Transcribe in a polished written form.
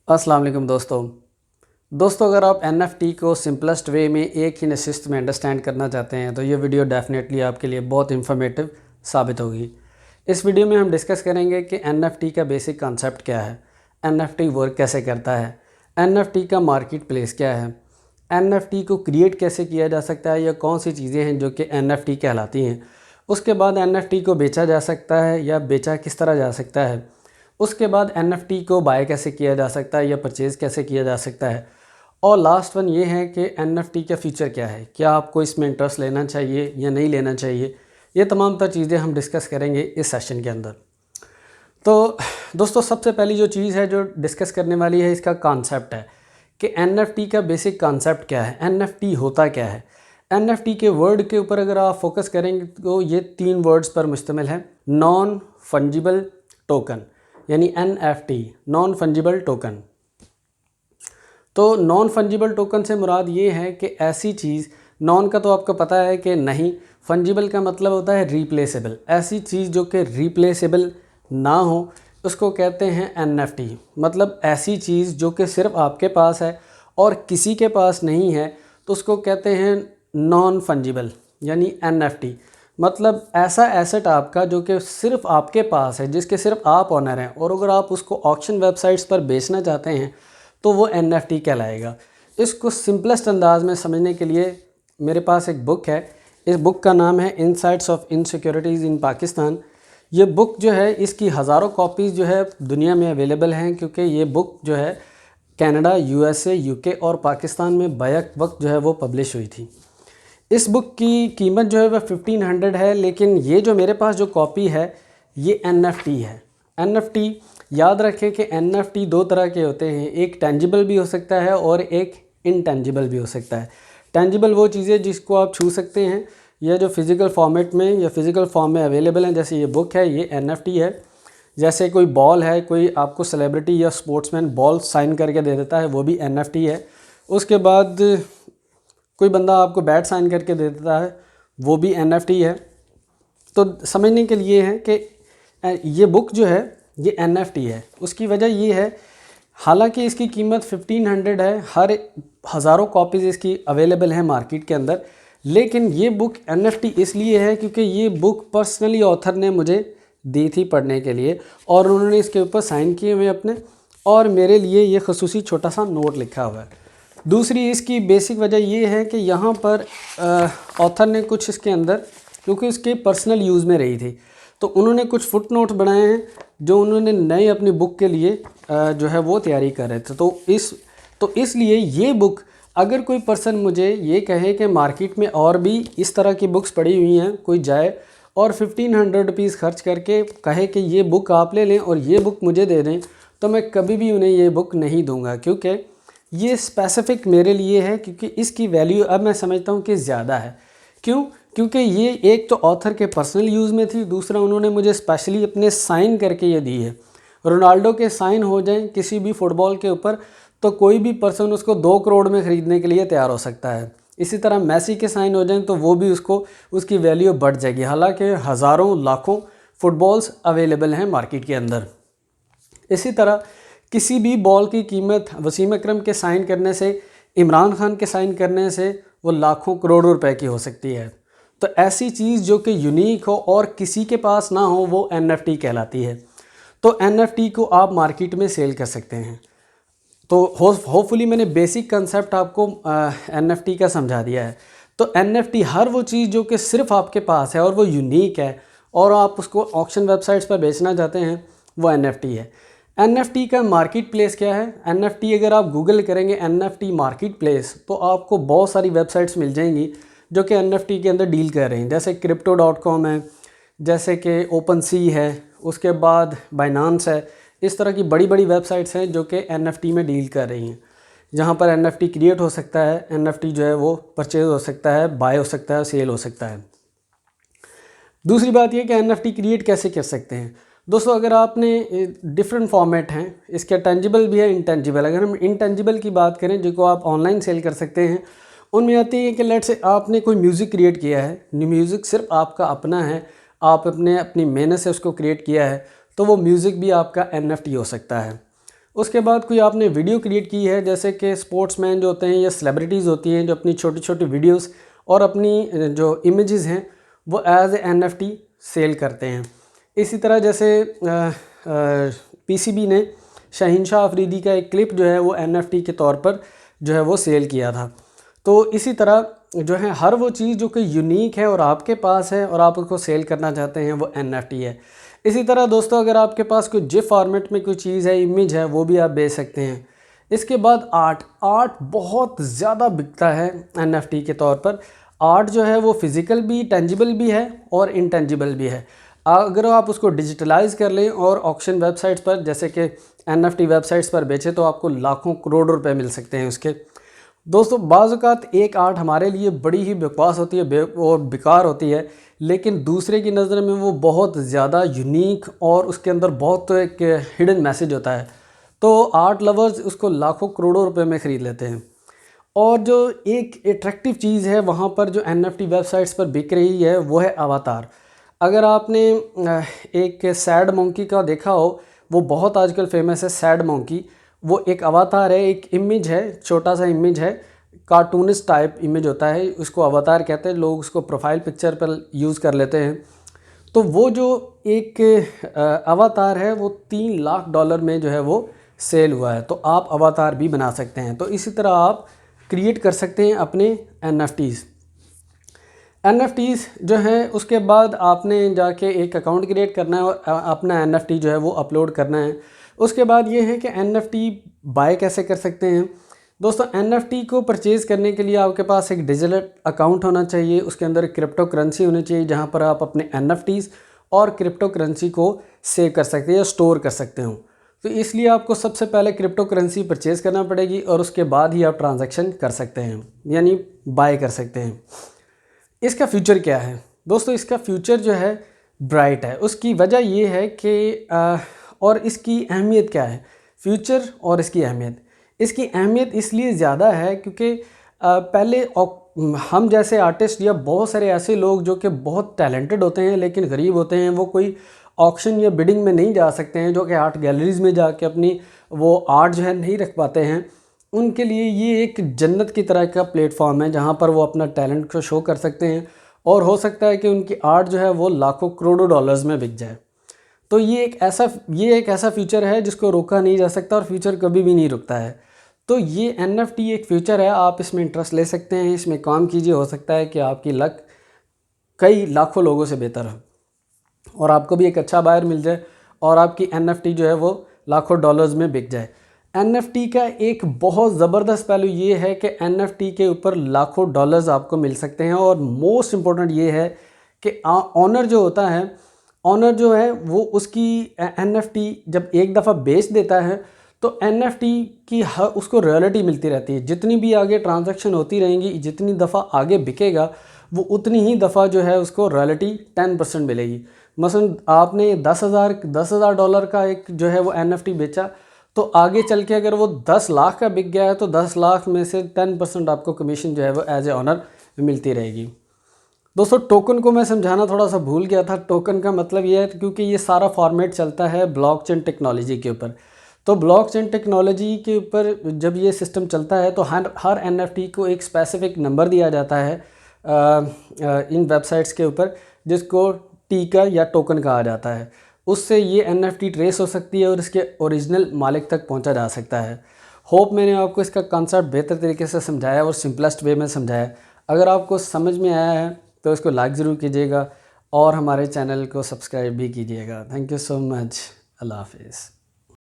अस्सलाम वालेकुम दोस्तों अगर आप NFT को सिंपलेस्ट वे में एक ही नशिस्त में अंडरस्टैंड करना चाहते हैं तो ये वीडियो डेफिनेटली आपके लिए बहुत इन्फॉर्मेटिव साबित होगी। इस वीडियो में हम डिस्कस करेंगे कि NFT का बेसिक कॉन्सेप्ट क्या है, NFT वर्क कैसे करता है, NFT का मार्केट प्लेस क्या है, NFT को क्रिएट कैसे किया जा सकता है या कौन सी चीज़ें हैं जो कि NFT कहलाती हैं। उसके बाद NFT को बेचा जा सकता है या बेचा किस तरह जा सकता है। उसके बाद NFT को बाय कैसे किया जा सकता है या परचेज़ कैसे किया जा सकता है। और लास्ट वन ये है कि NFT का फ़ीचर क्या है, क्या आपको इसमें इंटरेस्ट लेना चाहिए या नहीं लेना चाहिए। ये तमाम तर चीज़ें हम डिस्कस करेंगे इस सेशन के अंदर। तो दोस्तों सबसे पहली जो चीज़ है जो डिस्कस करने वाली है इसका कॉन्सेप्ट है कि NFT का बेसिक कॉन्सेप्ट क्या है, NFT होता क्या है। NFT के वर्ड के ऊपर अगर आप फोकस करेंगे तो ये 3 वर्ड्स पर मुश्तमिल है। नॉन फंजिबल टोकन यानी NFT, नॉन फंजिबल टोकन। तो नॉन फंजिबल टोकन से मुराद ये है कि ऐसी चीज़, नॉन का तो आपको पता है कि नहीं, फंजिबल का मतलब होता है रिप्लेसेबल। ऐसी चीज़ जो कि रिप्लेसेबल ना हो उसको कहते हैं NFT। मतलब ऐसी चीज़ जो कि सिर्फ आपके पास है और किसी के पास नहीं है तो उसको कहते हैं नॉन फंजिबल यानी NFT। मतलब ऐसा एसेट आपका जो कि सिर्फ आपके पास है, जिसके सिर्फ आप ओनर हैं, और अगर आप उसको ऑक्शन वेबसाइट्स पर बेचना चाहते हैं तो वो NFT कहलाएगा। इसको सिंपलेस्ट अंदाज में समझने के लिए मेरे पास एक बुक है। इस बुक का नाम है इनसाइट्स ऑफ इनसिक्योरिटीज़ इन पाकिस्तान। ये बुक जो है इसकी हज़ारों कॉपीज़ जो है दुनिया में अवेलेबल हैं, क्योंकि ये बुक जो है कनाडा, USA, UK और पाकिस्तान में बैक वक्त जो है वो पब्लिश हुई थी। इस बुक की कीमत जो है वह 1500 है, लेकिन ये जो मेरे पास जो कॉपी है ये NFT है। NFT याद रखें कि NFT 2 तरह के होते हैं, एक टेंजिबल भी हो सकता है और एक इनटेंजिबल भी हो सकता है। टेंजिबल वो चीज़ें जिसको आप छू सकते हैं या जो फिज़िकल फॉर्मेट में या फिज़िकल फॉर्म में अवेलेबल हैं, जैसे ये बुक है ये NFT है। जैसे कोई बॉल है, कोई आपको सेलिब्रिटी या स्पोर्ट्समैन बॉल साइन करके दे देता है, वो भी NFT है। उसके बाद कोई बंदा आपको बैट साइन करके दे देता है, वो भी NFT है। तो समझने के लिए है कि ये बुक जो है ये NFT है। उसकी वजह ये है, हालांकि इसकी कीमत 1500 है, हर हज़ारों कॉपीज़ इसकी अवेलेबल हैं मार्केट के अंदर, लेकिन ये बुक NFT इसलिए है क्योंकि ये बुक पर्सनली ऑथर ने मुझे दी थी पढ़ने के लिए, और उन्होंने इसके ऊपर साइन किए हुए अपने, और मेरे लिए ये खसूसी छोटा सा नोट लिखा हुआ है। दूसरी इसकी बेसिक वजह ये है कि यहाँ पर ऑथर ने कुछ इसके अंदर, क्योंकि इसके पर्सनल यूज़ में रही थी, तो उन्होंने कुछ फुट नोट बनाए हैं जो उन्होंने नए अपनी बुक के लिए जो है वो तैयारी कर रहे थे। तो इसलिए ये बुक, अगर कोई पर्सन मुझे ये कहे कि मार्केट में और भी इस तरह की बुक्स पड़ी हुई हैं, कोई जाए और 1500 रुपीज़ खर्च करके कहे कि ये बुक आप ले लें और ये बुक मुझे दे दें, तो मैं कभी भी उन्हें ये बुक नहीं दूंगा, क्योंकि ये स्पेसिफ़िक मेरे लिए है, क्योंकि इसकी वैल्यू अब मैं समझता हूँ कि ज़्यादा है। क्यों? क्योंकि ये एक तो ऑथर के पर्सनल यूज़ में थी, दूसरा उन्होंने मुझे स्पेशली अपने साइन करके ये दी है। रोनाल्डो के साइन हो जाएं किसी भी फुटबॉल के ऊपर तो कोई भी पर्सन उसको 2 करोड़ में ख़रीदने के लिए तैयार हो सकता है। इसी तरह मैसी के साइन हो जाएं तो वो भी उसकी वैल्यू बढ़ जाएगी, हालांकि हज़ारों लाखों फुटबॉल्स अवेलेबल हैं मार्केट के अंदर। इसी तरह किसी भी बॉल की कीमत वसीम अकरम के साइन करने से, इमरान खान के साइन करने से वो लाखों करोड़ों रुपए की हो सकती है। तो ऐसी चीज़ जो कि यूनिक हो और किसी के पास ना हो वो NFT कहलाती है। तो NFT को आप मार्केट में सेल कर सकते हैं। तो होपफुली मैंने बेसिक कंसेप्ट आपको NFT का समझा दिया है। तो NFT हर वो चीज़ जो कि सिर्फ आपके पास है और वो यूनिक है और आप उसको ऑक्शन वेबसाइट्स पर बेचना चाहते हैं, वो NFT है। NFT का मार्केट प्लेस क्या है? NFT अगर आप गूगल करेंगे NFT मार्केट प्लेस तो आपको बहुत सारी वेबसाइट्स मिल जाएंगी जो कि NFT के अंदर डील कर रही हैं, जैसे crypto.com है, जैसे कि OpenSea है, उसके बाद बाइनांस है। इस तरह की बड़ी बड़ी वेबसाइट्स हैं जो कि NFT में डील कर रही हैं, जहाँ पर NFT क्रिएट हो सकता है, NFT जो है वो परचेज़ हो सकता है, बाय हो सकता है, सेल हो सकता है। दूसरी बात यह कि NFT क्रिएट कैसे कर सकते हैं। दोस्तों अगर आपने डिफरेंट फॉर्मेट हैं, इसके टेंजिबल भी है, इनटेंजिबल। अगर हम इनटेंजिबल की बात करें जिसको आप ऑनलाइन सेल कर सकते हैं, उनमें आती है कि लेट से आपने कोई म्यूज़िक क्रिएट किया है, म्यूज़िक सिर्फ आपका अपना है, आप अपनी मेहनत से उसको क्रिएट किया है, तो वो म्यूज़िक भी आपका NFT हो सकता है। उसके बाद कोई आपने वीडियो क्रिएट की है, जैसे कि स्पोर्ट्समैन जो होते हैं या सेलिब्रिटीज़ होती हैं जो अपनी छोटी छोटी वीडियोस और अपनी जो इमेजेस हैं वो एज ए NFT सेल करते हैं। इसी तरह जैसे PCB ने शहीनशाह अफरीदी का एक क्लिप जो है वो NFT के तौर पर जो है वो सेल किया था। तो इसी तरह जो है हर वो चीज़ जो कि यूनिक है और आपके पास है और आप उसको सेल करना चाहते हैं वो NFT है। इसी तरह दोस्तों अगर आपके पास कोई जिफ फॉर्मेट में कोई चीज़ है, इमेज है, वो भी आप बेच सकते हैं। इसके बाद आर्ट बहुत ज़्यादा बिकता है NFT के तौर पर। आर्ट जो है वो फिज़िकल भी, टेंजिबल भी है और इनटेंजिबल भी है। अगर आप उसको डिजिटलाइज कर लें और ऑक्शन वेबसाइट्स पर जैसे कि NFT वेबसाइट्स पर बेचें तो आपको लाखों करोड़ रुपए मिल सकते हैं उसके। दोस्तों बाज़ औक़ात एक आर्ट हमारे लिए बड़ी ही बकवास होती है और बेकार होती है, लेकिन दूसरे की नज़र में वो बहुत ज़्यादा यूनिक और उसके अंदर बहुत एक हिडन मैसेज होता है। तो आर्ट लवर्स उसको लाखों करोड़ों रुपए में ख़रीद लेते हैं। और जो एक अट्रैक्टिव चीज़ है वहाँ पर जो NFT वेबसाइट्स पर बिक रही है वो है अवतार। अगर आपने एक सैड मंकी का देखा हो, वो बहुत आजकल फेमस है सैड मंकी। वो एक अवतार है, एक इमेज है, छोटा सा इमेज है, कार्टूनिस्ट टाइप इमेज होता है, उसको अवतार कहते हैं। लोग उसको प्रोफाइल पिक्चर पर यूज़ कर लेते हैं। तो वो जो एक अवतार है वो $3 लाख में जो है वो सेल हुआ है। तो आप अवतार भी बना सकते हैं। तो इसी तरह आप क्रिएट कर सकते हैं अपने NFTs जो है। उसके बाद आपने जाके एक अकाउंट क्रिएट करना है और अपना NFT जो है वो अपलोड करना है। उसके बाद ये है कि NFT बाय कैसे कर सकते हैं। दोस्तों NFT को परचेज़ करने के लिए आपके पास एक डिजिटल अकाउंट होना चाहिए, उसके अंदर क्रिप्टो करेंसी होनी चाहिए जहाँ पर आप अपने NFTs और क्रिप्टो करेंसी को सेव कर सकते हैं या स्टोर कर सकते हो। तो इसलिए आपको सबसे पहले क्रिप्टो करेंसी परचेज़ करना पड़ेगी और उसके बाद ही आप ट्रांजैक्शन कर सकते हैं, यानी बाय कर सकते हैं। इसका फ्यूचर क्या है दोस्तों? इसका फ्यूचर जो है ब्राइट है। उसकी वजह ये है कि और इसकी अहमियत क्या है, फ्यूचर और इसकी अहमियत। इसकी अहमियत इसलिए ज़्यादा है क्योंकि पहले हम जैसे आर्टिस्ट या बहुत सारे ऐसे लोग जो कि बहुत टैलेंटेड होते हैं लेकिन गरीब होते हैं, वो कोई ऑक्शन या बिडिंग में नहीं जा सकते हैं, जो कि आर्ट गैलरीज़ में जाके अपनी वो आर्ट जो है नहीं रख पाते हैं। उनके लिए ये एक जन्नत की तरह का प्लेटफॉर्म है जहाँ पर वो अपना टैलेंट को शो कर सकते हैं और हो सकता है कि उनकी आर्ट जो है वो लाखों करोड़ों डॉलर्स में बिक जाए। तो ये एक ऐसा फ्यूचर है जिसको रोका नहीं जा सकता और फ्यूचर कभी भी नहीं रुकता है। तो ये NFT एक फ्यूचर है, आप इसमें इंटरेस्ट ले सकते हैं, इसमें काम कीजिए। हो सकता है कि आपकी लक कई लाखों लोगों से बेहतर हो और आपको भी एक अच्छा बायर मिल जाए और आपकी NFT जो है वो लाखों डॉलर्स में बिक जाए। NFT का एक बहुत ज़बरदस्त पहलू ये है कि NFT के ऊपर लाखों डॉलर्स आपको मिल सकते हैं और मोस्ट इम्पोर्टेंट ये है कि ऑनर जो होता है, ऑनर जो है वो उसकी NFT जब एक दफ़ा बेच देता है तो NFT की उसको रॉयल्टी मिलती रहती है। जितनी भी आगे ट्रांजैक्शन होती रहेंगी, जितनी दफ़ा आगे बिकेगा वो उतनी ही दफ़ा जो है उसको रॉयल्टी 10% मिलेगी। मसलन आपने 10,000 डॉलर का एक जो है वो NFT बेचा, तो आगे चल के अगर वो 10 लाख का बिक गया है तो 10 लाख में से 10% आपको कमीशन जो है वो एज ए ऑनर मिलती रहेगी। दोस्तों टोकन को मैं समझाना थोड़ा सा भूल गया था। टोकन का मतलब ये है क्योंकि ये सारा फॉर्मेट चलता है ब्लॉकचेन टेक्नोलॉजी के ऊपर। तो ब्लॉकचेन टेक्नोलॉजी के ऊपर जब ये सिस्टम चलता है तो हर NFT को एक स्पेसिफिक नंबर दिया जाता है इन वेबसाइट्स के ऊपर, जिसको टिकर या टोकन कहा जाता है। उससे ये NFT ट्रेस हो सकती है और इसके ओरिजिनल मालिक तक पहुंचा जा सकता है। होप मैंने आपको इसका कॉन्सेप्ट बेहतर तरीके से समझाया और सिंपलेस्ट वे में समझाया। अगर आपको समझ में आया है तो इसको लाइक ज़रूर कीजिएगा और हमारे चैनल को सब्सक्राइब भी कीजिएगा। Thank you so much. अल्लाह हाफिज़।